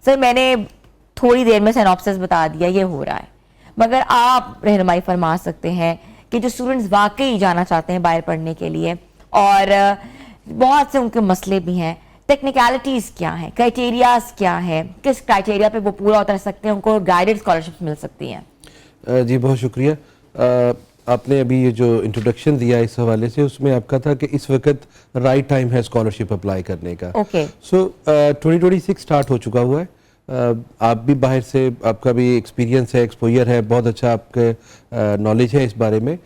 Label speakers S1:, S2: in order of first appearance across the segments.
S1: Sir मैंने थोड़ी देर में सिनॉप्सिस बता दिया, ये हो रहा है, मगर आप रहनुमाई फरमा सकते हैं कि जो स्टूडेंट्स वाकई जाना चाहते हैं बाहर पढ़ने के लिए और बहुत से उनके मसले भी हैं, टेक्निकलिटीज क्या हैं, क्राइटेरियाज क्या है, किस क्राइटेरिया पे वो पूरा उतर सकते हैं, उनको गाइडेड स्कॉलरशिप मिल सकती हैं?
S2: जी बहुत शुक्रिया। आपने अभी ये जो इंट्रोडक्शन दिया इस हवाले से, उसमें आपका था कि इस वक्त राइट टाइम है स्कॉलरशिप अप्लाई करने का।
S1: ओके।
S2: सो 2026 स्टार्ट हो चुका हुआ है। आप भी बाहर से, आपका भी एक्सपीरियंस है, एक्सपोजर है, बहुत अच्छा आपके नॉलेज है इस बारे में।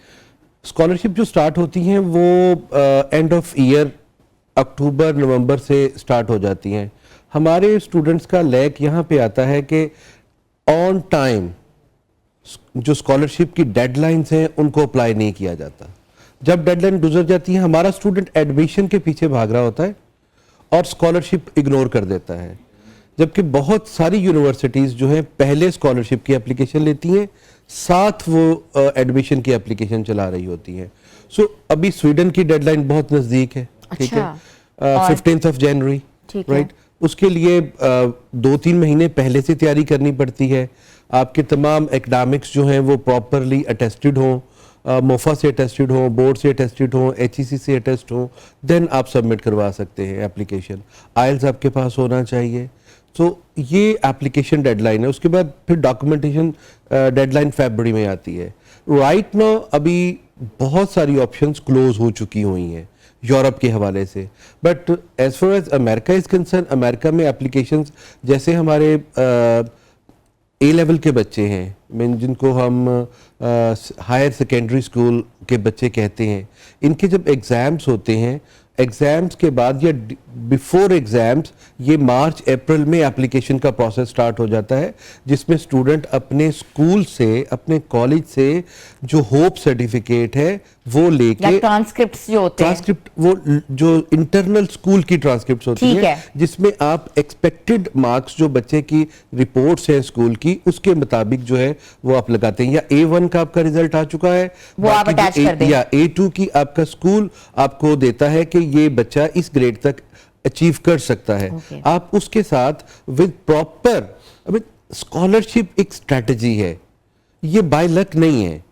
S2: स्कॉलरशिप जो स्टार्ट होती हैं वो एंड ऑफ ईयर अक्टूबर नवंबर से स्टार्ट हो जाती हैं। हमारे स्टूडेंट्स का लैक यहाँ पे आता है कि ऑन टाइम जो स्कॉलरशिप की डेडलाइंस हैं उनको अप्लाई नहीं किया जाता। जब डेडलाइन गुजर जाती है, हमारा स्टूडेंट एडमिशन के पीछे भाग रहा होता है और स्कॉलरशिप इग्नोर कर देता है, जबकि बहुत सारी यूनिवर्सिटीज़ जो हैं पहले स्कॉलरशिप की एप्लीकेशन लेती हैं, साथ वो एडमिशन की एप्लीकेशन चला रही होती हैं। सो अभी स्वीडन की डेडलाइन बहुत नज़दीक है, ठीक है, 15 जनवरी, राइट। उसके लिए 2-3 महीने पहले से तैयारी करनी पड़ती है। आपके तमाम एकेडमिक्स जो हैं वो प्रॉपरली अटेस्टेड हों, मोफा से अटेस्टेड हों, बोर्ड से अटेस्टेड हों, HEC से अटेस्ट हों, देन आप सबमिट करवा सकते हैं एप्लीकेशन। आइल्स आपके पास होना चाहिए। तो ये एप्लीकेशन डेडलाइन है। उसके बाद फिर डॉक्यूमेंटेशन डेडलाइन फरवरी में आती है। राइट नाउ अभी बहुत सारी ऑप्शंस क्लोज हो चुकी हुई हैं यूरोप के हवाले से, but as far as America is concerned, America में एप्लीकेशंस जैसे हमारे ए लेवल के बच्चे हैं, मीन जिनको हम हायर सेकेंडरी स्कूल के बच्चे कहते हैं, इनके जब एग्ज़ाम्स होते हैं, एग्ज़ाम्स के बाद या बिफोर एग्ज़ाम्स ये मार्च अप्रैल में एप्लीकेशन का प्रोसेस स्टार्ट हो जाता है, जिसमें स्टूडेंट अपने स्कूल से, अपने कॉलेज से जो होप सर्टिफिकेट है वो लेके,
S1: ट्रांसक्रिप्ट्स जो होते हैं,
S2: ट्रांसक्रिप्ट वो जो इंटरनल स्कूल की ट्रांसक्रिप्ट्स होती है, जिसमें आप एक्सपेक्टेड मार्क्स जो बच्चे की रिपोर्ट्स हैं स्कूल की उसके मुताबिक जो है वो आप लगाते हैं। या A1 का आपका रिजल्ट आ चुका है,
S1: वो आप अटैच कर दें,
S2: या A2 की आपका स्कूल आपको देता है कि ये बच्चा इस ग्रेड तक अचीव कर सकता है। आप उसके साथ विद प्रॉपर स्कॉलरशिप एक स्ट्रेटजी है, ये बाय लक नहीं है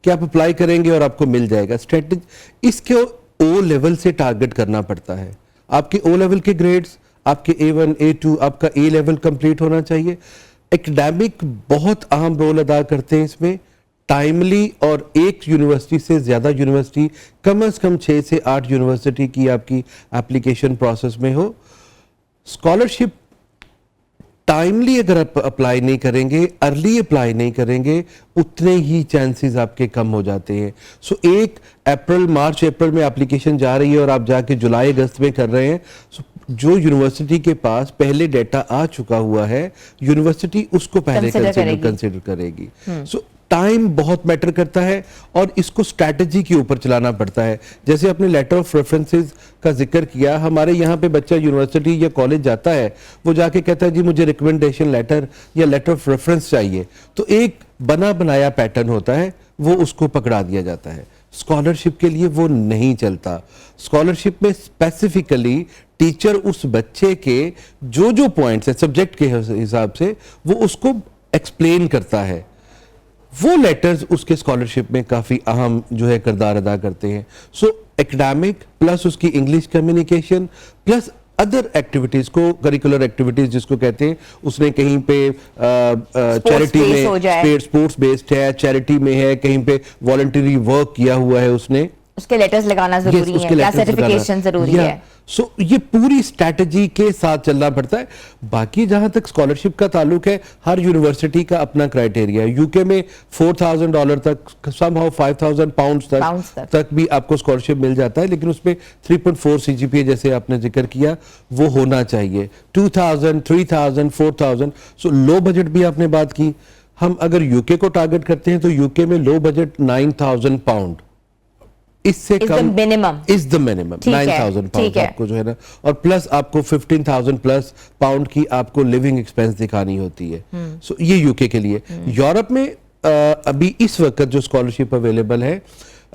S2: कि आप अप्लाई करेंगे और आपको मिल जाएगा। स्ट्रेटजी इसके O लेवल से टारगेट करना पड़ता है। आपके O लेवल के ग्रेड्स, आपके A1 A2, आपका A लेवल कंप्लीट होना चाहिए। एकेडमिक बहुत अहम रोल अदा करते हैं इसमें, टाइमली, और एक यूनिवर्सिटी से ज़्यादा यूनिवर्सिटी, कम से कम 6 से 8 यूनिवर्सिटी की आपकी एप्लीकेशन प्रोसेस में हो। स्कॉलरशिप टाइमली अगर आप अप्लाई नहीं करेंगे, अर्ली अप्लाई नहीं करेंगे, उतने ही चांसेस आपके कम हो जाते हैं। सो 1 अप्रैल, मार्च अप्रैल में एप्लीकेशन जा रही है और आप जाके जुलाई अगस्त में कर रहे हैं, जो यूनिवर्सिटी के पास पहले डेटा आ चुका हुआ है, यूनिवर्सिटी उसको पहले कंसिडर करेगी। सो टाइम बहुत मैटर करता है और इसको स्ट्रैटेजी के ऊपर चलाना पड़ता है। जैसे आपने लेटर ऑफ रेफरेंसेस का जिक्र किया, हमारे यहाँ पे बच्चा यूनिवर्सिटी या कॉलेज जाता है, वो जाके कहता है जी मुझे रिकमेंडेशन लेटर या लेटर ऑफ रेफरेंस चाहिए, तो एक बना बनाया पैटर्न होता है, वो उसको पकड़ा दिया जाता है। स्कॉलरशिप के लिए वो नहीं चलता। स्कॉलरशिप में स्पेसिफिकली टीचर उस बच्चे के जो जो पॉइंट्स है सब्जेक्ट के हिसाब से वो उसको एक्सप्लेन करता है। वो लेटर्स उसके स्कॉलरशिप में काफ़ी अहम जो है किरदार अदा करते हैं। सो एकेडमिक प्लस उसकी English communication plus other activities को, करिकुलर एक्टिविटीज़ जिसको कहते हैं, उसने कहीं पे चैरिटी में स्पोर्ट्स बेस्ड है, चैरिटी में है, कहीं पे वॉलंटरी वर्क किया हुआ है उसने,
S1: उसके लेटर्स लगाना जरूरी है, क्या सर्टिफिकेशन जरूरी है।
S2: सो ये पूरी स्ट्रैटेजी के साथ चलना पड़ता है। बाकी जहां तक स्कॉलरशिप का ताल्लुक है, हर यूनिवर्सिटी का अपना क्राइटेरिया है। यूके में $4,000 तक, समहाउ 5,000 पाउंड्स तक भी आपको स्कॉलरशिप मिल जाता है, लेकिन उसमें 3.4 CGPA जैसे आपने जिक्र किया वो होना चाहिए। 2,000, 3,000, 4,000। सो लो बजट भी आपने बात की। हम अगर यूके को टारगेट करते हैं तो यूके में लो बजट 9,000 पाउंड, इससे कम
S1: minimum
S2: is the minimum 9,000 pound आपको जो है ना, और प्लस आपको 15,000 प्लस पाउंड की आपको लिविंग एक्सपेंस दिखानी होती है। सो ये यूके के लिए। यूरोप में अभी इस वक्त जो स्कॉलरशिप अवेलेबल है,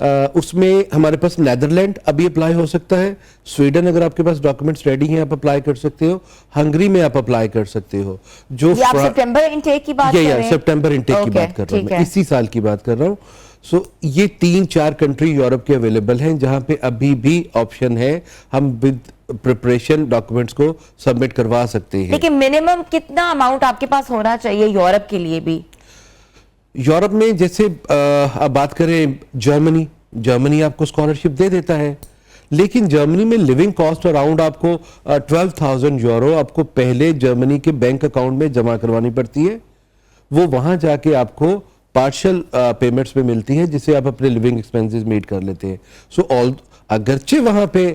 S2: उसमें हमारे पास नेदरलैंड अभी अप्लाई हो सकता है, स्वीडन अगर आपके पास डॉक्यूमेंट्स रेडी हैं आप अप्लाई कर सकते हो, हंगरी में आप अप्लाई कर सकते हो। जो
S1: ये आप सितंबर इनटेक की बात कर रहे हैं?
S2: सितंबर इनटेक की बात कर रहा हूँ मैं, इसी साल की बात कर रहा हूँ। सो ये 3-4 कंट्री यूरोप के अवेलेबल हैं जहां पे अभी भी ऑप्शन है, हम विद प्रिपरेशन डॉक्यूमेंट्स को सबमिट करवा सकते हैं।
S1: लेकिन मिनिमम कितना अमाउंट आपके पास होना चाहिए यूरोप के लिए भी?
S2: यूरोप में जैसे आप बात करें जर्मनी आपको स्कॉलरशिप दे देता है, लेकिन जर्मनी में लिविंग कॉस्ट अराउंड आपको 12,000 यूरो आपको पहले जर्मनी के बैंक अकाउंट में जमा करवानी पड़ती है। वो वहां जाके आपको पार्शियल पेमेंट्स में मिलती हैं जिससे आप अपने लिविंग एक्सपेंसेस मीट कर लेते हैं। सो अगरचे वहां पे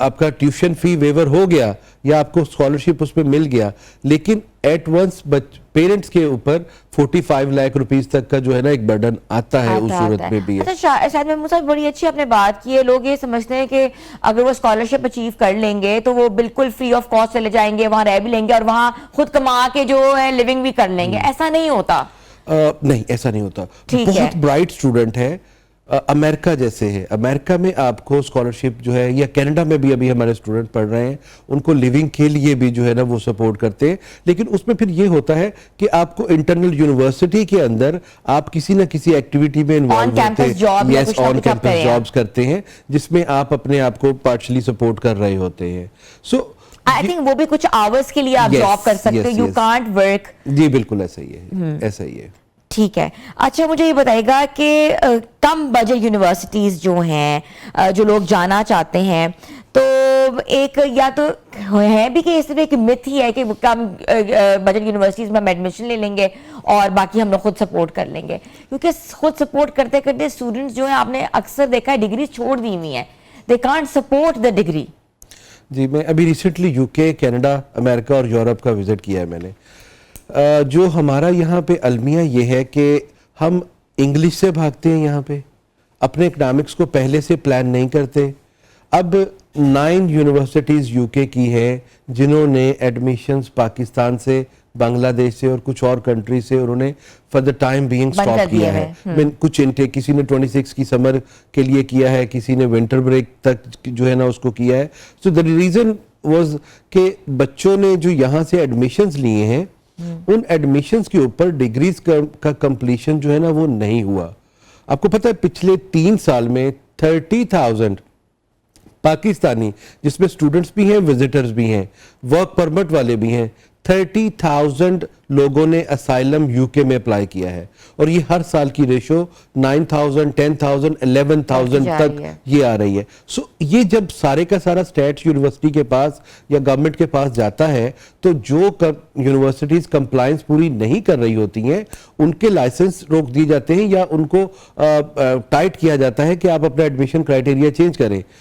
S2: आपका ट्यूशन फी वेवर हो गया या आपको स्कॉलरशिप उस पर मिल गया, लेकिन एट वंस पेरेंट्स के ऊपर 45 लाख रुपीस तक का जो है ना एक बर्डन आता है उस सूरत में भी है।
S1: अच्छा शायद महमूद साहब बड़ी अच्छी आपने बात की है। लोग ये समझते हैं कि अगर वो स्कॉलरशिप अचीव कर लेंगे तो वो बिल्कुल फ्री ऑफ कॉस्ट चले जाएंगे, वहां रह भी लेंगे और वहां खुद कमा के जो है लिविंग भी कर लेंगे। ऐसा नहीं होता।
S2: नहीं, ऐसा नहीं होता। बहुत ब्राइट स्टूडेंट है, अमेरिका जैसे है, अमेरिका में आपको स्कॉलरशिप जो है, या कनाडा में भी अभी हमारे स्टूडेंट पढ़ रहे हैं, उनको लिविंग के लिए भी जो है ना वो सपोर्ट करते हैं। लेकिन उसमें फिर ये होता है कि आपको इंटरनल यूनिवर्सिटी के अंदर आप किसी ना किसी एक्टिविटी में इन्वॉल्व होते हैं, यस ऑन कैंपस जॉब्स करते हैं जिसमें आप अपने आप को पार्शली सपोर्ट कर रहे होते हैं। सो
S1: आई थिंक वो भी कुछ आवर्स के लिए आप जॉब कर सकते हो, यू कांट वर्क।
S2: जी बिल्कुल ऐसा ही है, ऐसा ही है।
S1: ठीक है। अच्छा मुझे ये बताइएगा कि कम बजट यूनिवर्सिटीज जो हैं, जो लोग जाना चाहते हैं, तो एक या तो है भी कि सिर्फ एक मिथ ही है कि कम बजट यूनिवर्सिटीज में हम एडमिशन ले लेंगे और बाकी हम लोग खुद सपोर्ट कर लेंगे, क्योंकि खुद सपोर्ट करते करते स्टूडेंट्स जो है आपने अक्सर देखा है डिग्री छोड़ दी हुई है, they can't support the degree.
S2: जी मैं अभी रिसेंटली यूके, कनाडा, अमेरिका और यूरोप का विजिट किया है मैंने। जो हमारा यहाँ पे अलमिया ये है कि हम इंग्लिश से भागते हैं, यहाँ पे अपने इकनॉमिक्स को पहले से प्लान नहीं करते। अब 9 यूनिवर्सिटीज़ यूके की है जिन्होंने एडमिशन्स पाकिस्तान से, बांग्लादेश से और कुछ और कंट्री से उन्होंने for the time being stop किया है। कुछ इनटेक किसी ने 26 की समर के लिए किया है, किसी ने विंटर ब्रेक तक जो है ना उसको किया है। सो द रीज़न वाज कि बच्चों ने जो यहाँ से एडमिशन्स लिए हैं उन एडमिशन्स के ऊपर डिग्रीज का कंप्लीशन जो है ना वो नहीं हुआ। आपको पता है पिछले 3 साल में 30,000 पाकिस्तानी, जिसमें स्टूडेंट्स भी हैं, विजिटर्स भी हैं, वर्क परमिट वाले भी हैं, 30,000 लोगों ने असाइलम यूके में अप्लाई किया है। और ये हर साल की रेशो 9,000, 10,000, 11,000 तक ये आ रही है। सो ये जब सारे का सारा स्टेट यूनिवर्सिटी के पास या गवर्नमेंट के पास जाता है तो जो यूनिवर्सिटीज कंप्लायंस पूरी नहीं कर रही होती हैं उनके लाइसेंस रोक दिए जाते हैं या उनको टाइट किया जाता है कि आप अपना एडमिशन क्राइटेरिया चेंज करें।